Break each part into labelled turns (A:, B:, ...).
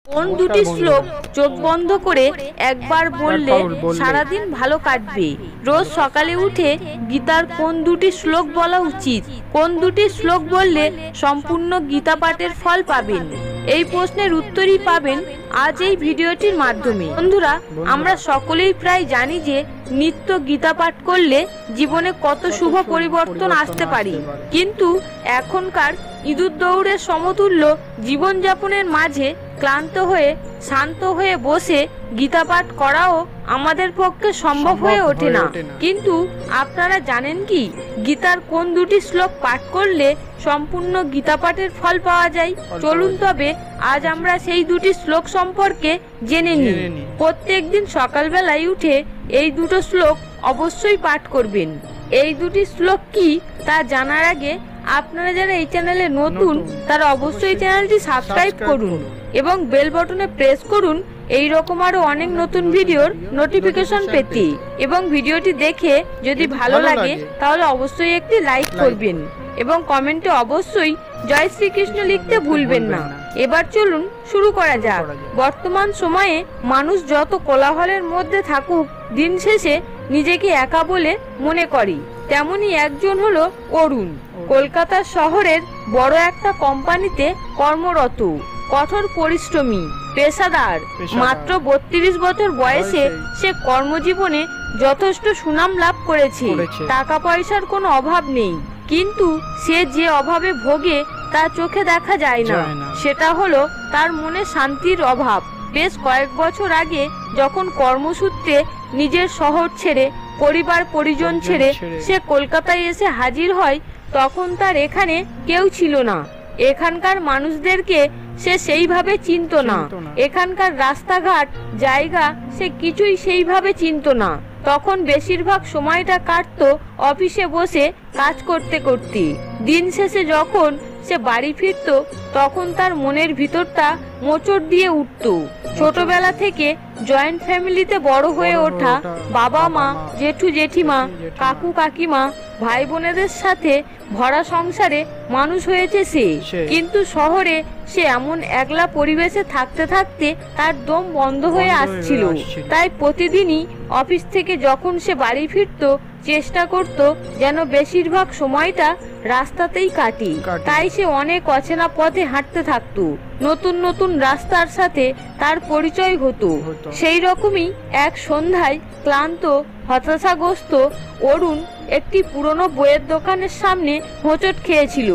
A: কোন দুটি শ্লোক চোখ বন্ধ করে একবার বললে সারাদিন ভালো কাটবে? রোজ সকালে উঠে গীতার কোন দুটি শ্লোক বলা উচিত? কোন দুটি শ্লোক বললে সম্পূর্ণ গীতা পাঠের ফল পাবেন? এই প্রশ্নের উত্তরই পাবেন আজ এই ভিডিওটির মাধ্যমে। বন্ধুরা, আমরা সকলেই প্রায় জানি যে নিত্য গীতা পাঠ করলে জীবনে কত শুভ পরিবর্তন আসতে পারে, কিন্তু এখনকার ইঁদুর দৌড়ের সমতুল্য জীবনযাপনের মাঝে ক্লান্ত হয়ে শান্ত হয়ে বসে গীতা পাঠ করাও আমাদের পক্ষে সম্ভব হয়ে ওঠে না। কিন্তু আপনারা জানেন কি গীতার কোন দুটি শ্লোক পাঠ করলে সম্পূর্ণ গীতা পাঠের ফল পাওয়া যায়? চলুন তবে আজ আমরা সেই দুটি শ্লোক সম্পর্কে জেনে নিই। প্রত্যেকদিন সকালবেলায় উঠে এই দুটো শ্লোক অবশ্যই পাঠ করবেন। এই দুটি শ্লোক কি তা জানার আগে আপনারা যারা এই চ্যানেলে নতুন তারা অবশ্যই চ্যানেলটি সাবস্ক্রাইব করুন এবং বেল বাটনে প্রেস করুন এই রকম আরো অনেক নতুন ভিডিওর নোটিফিকেশন পেতে। এবং ভিডিওটি দেখে যদি ভালো লাগে তাহলে অবশ্যই একটি লাইক করবেন এবং কমেন্টে অবশ্যই জয় শ্রীকৃষ্ণ লিখতে ভুলবেন না। এবার চলুন শুরু করা যাক। বর্তমান সময়ে মানুষ যত কোলাহলের মধ্যে থাকুক, দিন শেষে নিজেকে একা বলে মনে করি। তেমনি একজন হলো অরুণ। কলকাতা শহরের বড় একটা কোম্পানিতে কর্মরত, কঠোর পরিশ্রমী, পেশাদার। মাত্র 32 বছর বয়সে সে কর্মজীবনে যথেষ্ট সুনাম লাভ করেছে। টাকা পয়সার কোনো অভাব নেই, কিন্তু সে যে অভাবে ভোগে তা চোখে দেখা যায় না। সেটা হলো তার মনে শান্তির অভাব। বেশ কয়েক বছর আগে যখন কর্মসূত্রে নিজের শহর ছেড়ে পরিবার পরিজন ছেড়ে সে কলকাতায় এসে হাজির হয়, তখন তার এখানে কেউ ছিল না। এখানকার মানুষদেরকে সে সেইভাবে চিনত না। এখানকার রাস্তাঘাট জায়গা সে কিছুই সেইভাবে চিনত না। তখন বেশিরভাগ সময়টা কাটতো অফিসে বসে কাজ করতে করতে। দিন শেষে যখন সে বাড়ি ফিরতো তখন তার মনের ভিতরটা মোচড় দিয়ে উঠত। ছোটবেলা থেকে জয়েন্ট ফ্যামিলিতে বড় হয়ে ওঠা, বাবা মা, জেঠু জেঠিমা, কাকু কাকিমা, ভাই বোনেদের সাথে ভরা সংসারে মানুষ হয়েছে সে। কিন্তু শহরে সে এমন একলা পরিবেশে থাকতে থাকতে তার দম বন্ধ হয়ে আসছিল। তাই প্রতিদিনই অফিস থেকে যখন সে বাড়ি ফিরতো চেষ্টা করত যেন বেশিরভাগ সময়টা রাস্তাতেই কাটি। তাই সে অনেক অচেনা পথে হাঁটতে থাকতো। নতুন নতুন রাস্তার সাথে তার পরিচয় হতো। সেই রকমই এক সন্ধ্যায় ক্লান্ত হতাশাগ্রস্ত অরুণ একটি পুরনো বইয়ের দোকানের সামনে হোঁচট খেয়েছিল।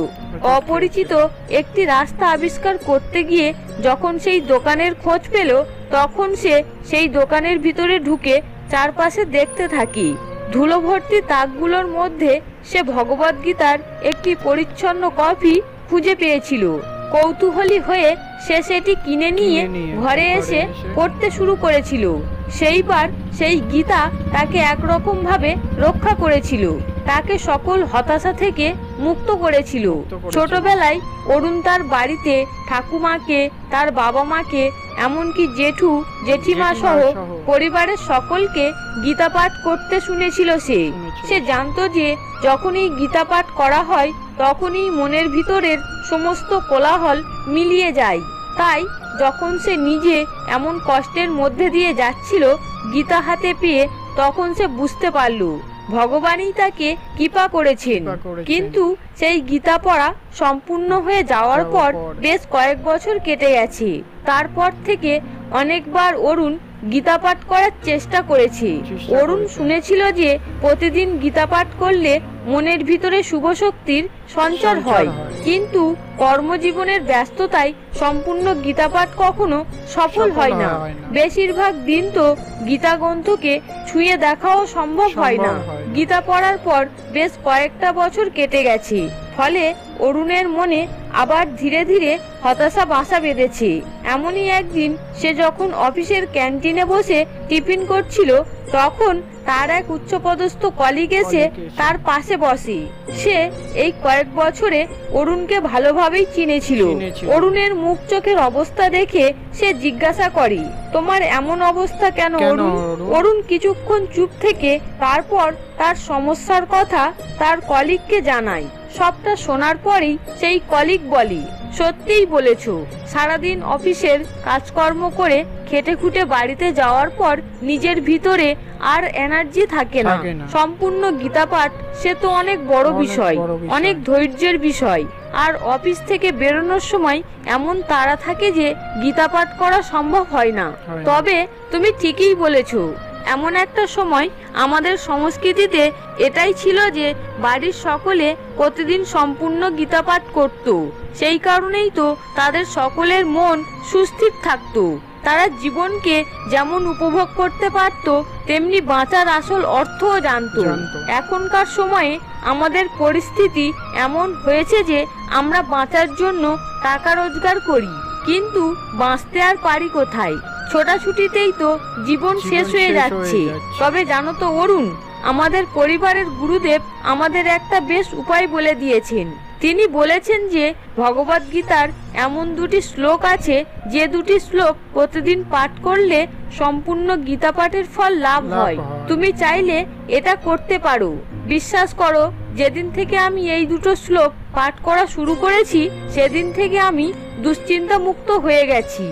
A: অপরিচিত একটি রাস্তা আবিষ্কার করতে গিয়ে যখন সেই দোকানের খোঁজ পেল, তখন সে সেই দোকানের ভিতরে ঢুকে চারপাশে দেখতে থাকি। ধুলো ভর্তি তাকগুলোর মধ্যে সে ভগবদ গীতার একটি পরিচ্ছন্ন কপি খুঁজে পেয়েছিল। কৌতূহলী হয়ে সে সেটি কিনে নিয়ে ঘরে এসে পড়তে শুরু করেছিল। সেইবার সেই গীতা তাকে একরকম ভাবে রক্ষা করেছিল, তাকে সকল হতাশা থেকে মুক্ত করেছিল। ছোটবেলায় অরুণ তার বাড়িতে ঠাকুমাকে, তার বাবা মাকে, এমনকি জেঠু জেঠিমা সহ পরিবারের সকলকে গীতা পাঠ করতে শুনেছিল। সে জানতো যে যখনই গীতা পাঠ করা হয় তখনই মনের ভিতরের সমস্ত কোলাহল মিলিয়ে যায়। তাই যখন সে নিজে এমন কষ্টের মধ্যে দিয়ে যাচ্ছিল, গীতা হাতে পেয়ে তখন সে বুঝতে পারল ভগবানই তাকে কৃপা করেছেন। কিন্তু সেই গীতা পড়া সম্পূর্ণ হয়ে যাওয়ার পর বেশ কয়েক বছর কেটে গেছে। তারপর থেকে অনেকবার অরুণ গীতা পাঠ করার চেষ্টা করেছে। অরুণ শুনেছিল যে প্রতিদিন গীতা পাঠ করলে মনের ভিতরে শুভ শক্তির সঞ্চার হয়, কিন্তু কর্মজীবনের ব্যস্ততায় সম্পূর্ণ গীতা পাঠ কখনো সফল হয় না। বেশিরভাগ দিন তো গীতা গ্রন্থকে ছুঁয়ে দেখাও সম্ভব হয় না। গীতা পড়ার পর বেশ কয়েকটা বছর কেটে গেছে, ফলে অরুণের মনে আবার ধীরে ধীরে হতাশা বাসা বেঁধেছে। এমনই একদিন সে যখন অফিসের ক্যান্টিনে বসে টিফিন করছিল, তখন তার এক উচ্চপদস্থ কলিগ এসে তার পাশে বসে। সে এই কয়েক বছরে অরুণকে ভালোভাবেই চিনেছিল। অরুণের মুখ চোখের অবস্থা দেখে সে জিজ্ঞাসা করে, তোমার এমন অবস্থা কেন অরুণ? অরুণ কিছুক্ষণ চুপ থেকে তারপর তার সমস্যার কথা তার কলিগকে জানায়। সবটা শোনার পরেই সেই কলিগ বলে, সত্যিই বলেছ। সারাদিন অফিসের কাজকর্ম করে খেটে খুঁটে বাড়িতে যাওয়ার পর নিজের ভিতরে আর এনার্জি থাকে না। সম্পূর্ণ গীতা পাঠ সে তো অনেক বড় বিষয়, অনেক ধৈর্যের বিষয়। আর অফিস থেকে বেরোনোর সময় এমন তাড়া থাকে যে গীতা পাঠ করা সম্ভব হয় না। তবে তুমি ঠিকই বলেছ, এমন একটা সময় আমাদের সংস্কৃতিতে এটাই ছিল যে বাড়ির সকলে প্রতিদিন সম্পূর্ণ গীতা পাঠ করত। সেই কারণেই তো তাদের সকলের মন সুস্থির থাকতো। তারা জীবনকে যেমন উপভোগ করতে পারত, তেমনি বাঁচার আসল অর্থও জানতো। এখনকার সময়ে আমাদের পরিস্থিতি এমন হয়েছে যে আমরা বাঁচার জন্য টাকা রোজগার করি, কিন্তু বাঁচতে আর পারি কোথায়? ছোটাছুটিতেই তো জীবন শেষ হয়ে যাচ্ছে। তবে জানো তো অরুণ, আমাদের পরিবারের গুরুদেব আমাদের একটা বেশ উপায় বলে দিয়েছেন। তিনি বলেছেন যে ভগবদ গীতার এমন দুটি শ্লোক আছে, যে দুটি শ্লোক প্রতিদিন পাঠ করলে সম্পূর্ণ গীতা পাঠের ফল লাভ হয়। তুমি চাইলে এটা করতে পারো। বিশ্বাস করো, যেদিন থেকে আমি এই দুটো শ্লোক পাঠ করা শুরু করেছি সেদিন থেকে আমি দুশ্চিন্তা মুক্ত হয়ে গেছি।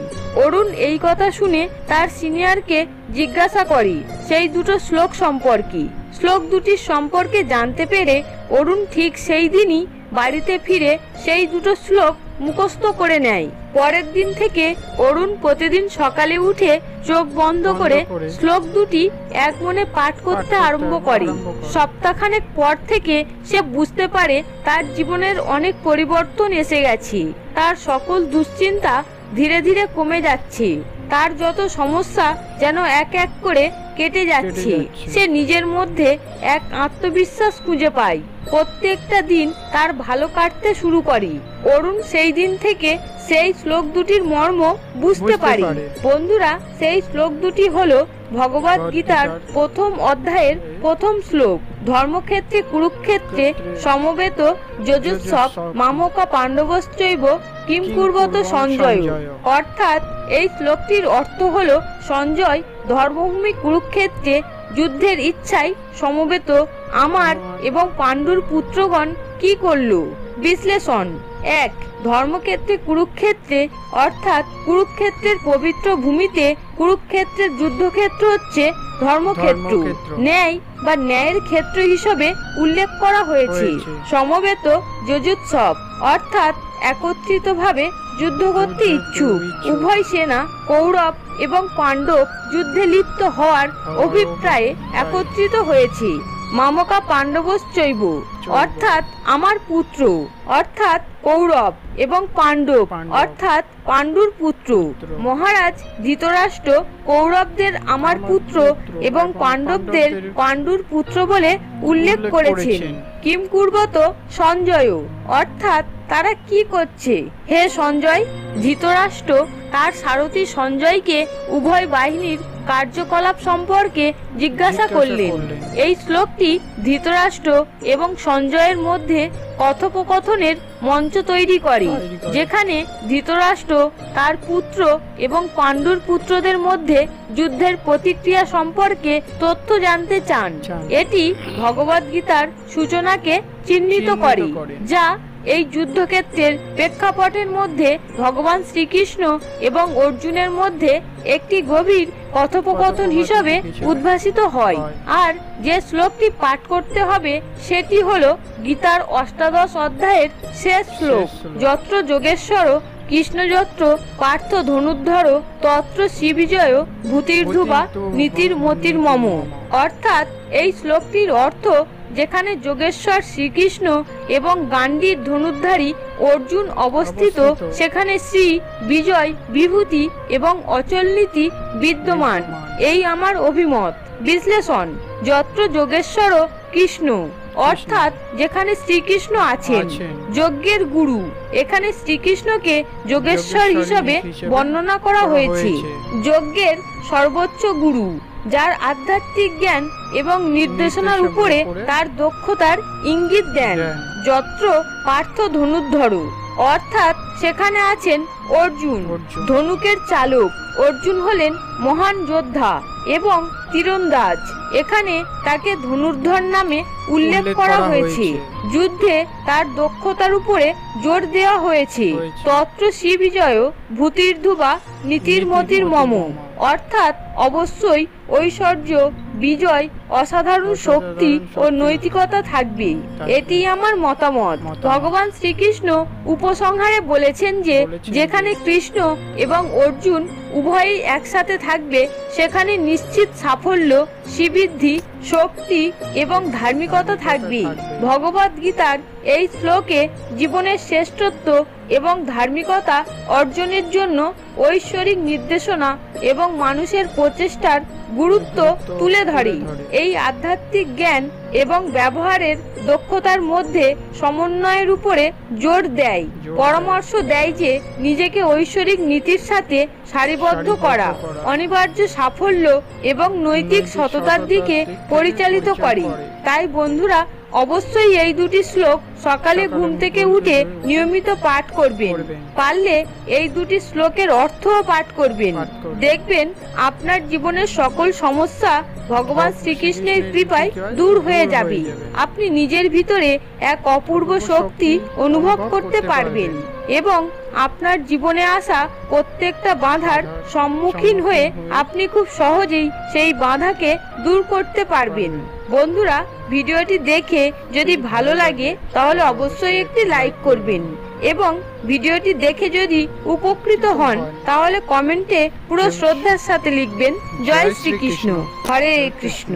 A: অরুণ এই কথা শুনে তার সিনিয়রকে জিজ্ঞাসা করে সেই দুটো শ্লোক সম্পর্কে। শ্লোক দুটির সম্পর্কে জানতে পেরে অরুণ ঠিক সেই দিনই বাড়িতে ফিরে সেই দুটো শ্লোক মুখস্থ করে নেয়। পরের দিন থেকে অরুণ প্রতিদিন সকালে উঠে চোখ বন্ধ করে শ্লোক দুটি এক মনে পাঠ করতে আরম্ভ করে। সপ্তাহখানেক পর থেকে সে বুঝতে পারে তার জীবনের অনেক পরিবর্তন এসে গেছে। তার সকল দুশ্চিন্তা ধীরে ধীরে কমে যাচ্ছে। তার যত সমস্যা যেন এক এক করে কেটে যাচ্ছে। সে নিজের মধ্যে এক আত্মবিশ্বাস খুঁজে পায়। প্রত্যেকটা দিন তার ভালো কাটতে শুরু করে। অরুণ সেই দিন থেকে সেই শ্লোক দুটির মর্ম বুঝতে পারে। বন্ধুরা, সেই শ্লোক দুটি হলো ভগবদ গীতার প্রথম অধ্যায়ের প্রথম শ্লোক, ধর্মক্ষেত্রে কুরুক্ষেত্রে সমবেত যজুৎসব মামকা পাণ্ডবশ্চৈব কিম কুর্বত সঞ্জয়। অর্থাৎ এই শ্লোকটির অর্থ হলো, সঞ্জয় ধর্মভূমি কুরুক্ষেত্রে যুদ্ধের ইচ্ছায় সমবেত আমার এবং পাণ্ডুর পুত্রগণ কি করল। বিশ্লেষণ: 1. ধর্মক্ষেত্রে কুরুক্ষেত্রে অর্থাৎ কুরুক্ষেত্রের পবিত্র ভূমিতে কুরুক্ষেত্রের যুদ্ধক্ষেত্র হচ্ছে ধর্মক্ষেত্র। ন্যায় বা ন্যায়ের ক্ষেত্র হিসেবে উল্লেখ করা হয়েছে। সমবেত যজুৎসব অর্থাৎ একত্রিতভাবে যুদ্ধ করতে ইচ্ছুক। উভয় সেনা কৌরব এবং পাণ্ডব যুদ্ধে লিপ্ত হওয়ার অভিপ্রায়ে একত্রিত হয়েছে। মামকা পাণ্ডবশ্চৈব অর্থাৎ আমার পুত্র অর্থাৎ কৌরব এবং পাণ্ডব অর্থাৎ পাণ্ডুর পুত্র। মহারাজ ধৃতরাষ্ট্র কৌরবদের আমার পুত্র এবং পাণ্ডবদের পাণ্ডুর পুত্র বলে উল্লেখ করেছেন। কিম কুর্বত সঞ্জয় অর্থাৎ তারা কি করছে? হে সঞ্জয়, ধৃতরাষ্ট্র তার সারথী সঞ্জয়কে উভয় বাহিনীর কার্যকলাপ সম্পর্কে জিজ্ঞাসা করলেন। এই শ্লোকটি ধৃতরাষ্ট্র এবং সঞ্জয়ের মধ্যে কথোপকথনের মঞ্চ তৈরি করে, যেখানে ধৃতরাষ্ট্র তার পুত্র এবং পাণ্ডুর পুত্রদের মধ্যে যুদ্ধের প্রতিক্রিয়া সম্পর্কে তথ্য জানতে চান। এটি ভগবদ গীতার সূচনাকে চিহ্নিত করে, যা এই যুদ্ধক্ষেত্রের প্রেক্ষাপটের মধ্যে ভগবান শ্রীকৃষ্ণ এবং অর্জুনের মধ্যে একটি গভীর কথোপকথন হিসাবে উদ্ভাসিত হয়। আর যে শ্লোকটি পাঠ করতে হবে সেটি হলো গীতার অষ্টাদশ অধ্যায়ের শেষ শ্লোক, যত্র যোগেশ্বর কৃষ্ণযত্র পার্থ ধনুর্ধর তত্র শ্রীবিজয় ভূতির্ধুবা নীতির মতির মম। অর্থাৎ এই শ্লোকটির অর্থ, যেখানে যোগেশ্বর শ্রীকৃষ্ণ এবং গান্ডীর ধনুর্ধারী অর্জুন অবস্থিত, সেখানে শ্রী বিজয় বিভূতি এবং অচল নীতি বিদ্যমান। এই আমার অভিমত। বিশ্লেষণ: যত্র যোগেশ্বর কৃষ্ণ অর্থাৎ যেখানে শ্রীকৃষ্ণ আছেন, যজ্ঞের গুরু। এখানে শ্রীকৃষ্ণকে যোগেশ্বর হিসাবে বর্ণনা করা হয়েছে, যজ্ঞের সর্বোচ্চ গুরু, যার আধ্যাত্মিক জ্ঞান এবং নির্দেশনার উপরে তার দক্ষতার ইঙ্গিত দেন। যত্র পার্থ ধনুর্ধর অর্থাৎ সেখানে আছেন অর্জুন, ধনুকের চালক অর্জুন হলেন মহান যোদ্ধা এবং তীরন্দাজ। এখানে তাকে ধনুর্ধর নামে উল্লেখ করা হয়েছে। যুদ্ধে তার দক্ষতার উপরে জোর দেওয়া হয়েছে। তত্র শ্রীবিজয় ভূতির্ধুবা নীতির্মতির মম, অর্থাৎ অবশ্যই ঐশ্বর্য, বিজয়, অসাধারণ শক্তি ও নৈতিকতা থাকবে। এটি আমার মতামত। ভগবান শ্রীকৃষ্ণ উপসংহারে বলেছেন যে যেখানে কৃষ্ণ এবং অর্জুন উভয়ই একসাথে থাকবে সেখানে নিশ্চিত সাফল্য, শ্রীবৃদ্ধি, শক্তি এবং ধার্মিকতা থাকবে। ভগবদ গীতার এই শ্লোকে জীবনের শ্রেষ্ঠত্ব এবং ধার্মিকতা অর্জনের জন্য ঐশ্বরিক নির্দেশনা এবং মানুষের প্রচেষ্টার গুরুত্ব তুলে ধরে। এই আধ্যাত্মিক জ্ঞান এবং ব্যবহারের দক্ষতার মধ্যে সমন্বয়ের উপরে জোর দেয়। পরামর্শ দেয় যে নিজেকে ঐশ্বরিক নীতির সাথে সারিবদ্ধ করা অনিবার্য সাফল্য এবং নৈতিক সততার দিকে পরিচালিত করে। তাই বন্ধুরা, অবশ্যই এই দুটি শ্লোক সকালে ঘুম থেকে উঠে নিয়মিত পাঠ করবেন। পারলে এই দুটি শ্লোকের অর্থও পাঠ করবেন। দেখবেন আপনার জীবনের সকল সমস্যা ভগবান শ্রীকৃষ্ণের কৃপায় দূর হয়ে যাবে। আপনি নিজের ভিতরে এক অপূর্ব শক্তি অনুভব করতে পারবেন এবং আপনার জীবনে আসা প্রত্যেকটা বাধার সম্মুখীন হয়ে আপনি খুব সহজেই সেই বাধাকে দূর করতে পারবেন। বন্ধুরা, ভিডিওটি দেখে যদি ভালো লাগে তাহলে অবশ্যই একটি লাইক করবেন এবং ভিডিওটি দেখে যদি উপকৃত হন তাহলে কমেন্টে পুরো শ্রদ্ধার সাথে লিখবেন জয় শ্রীকৃষ্ণ, হরে কৃষ্ণ।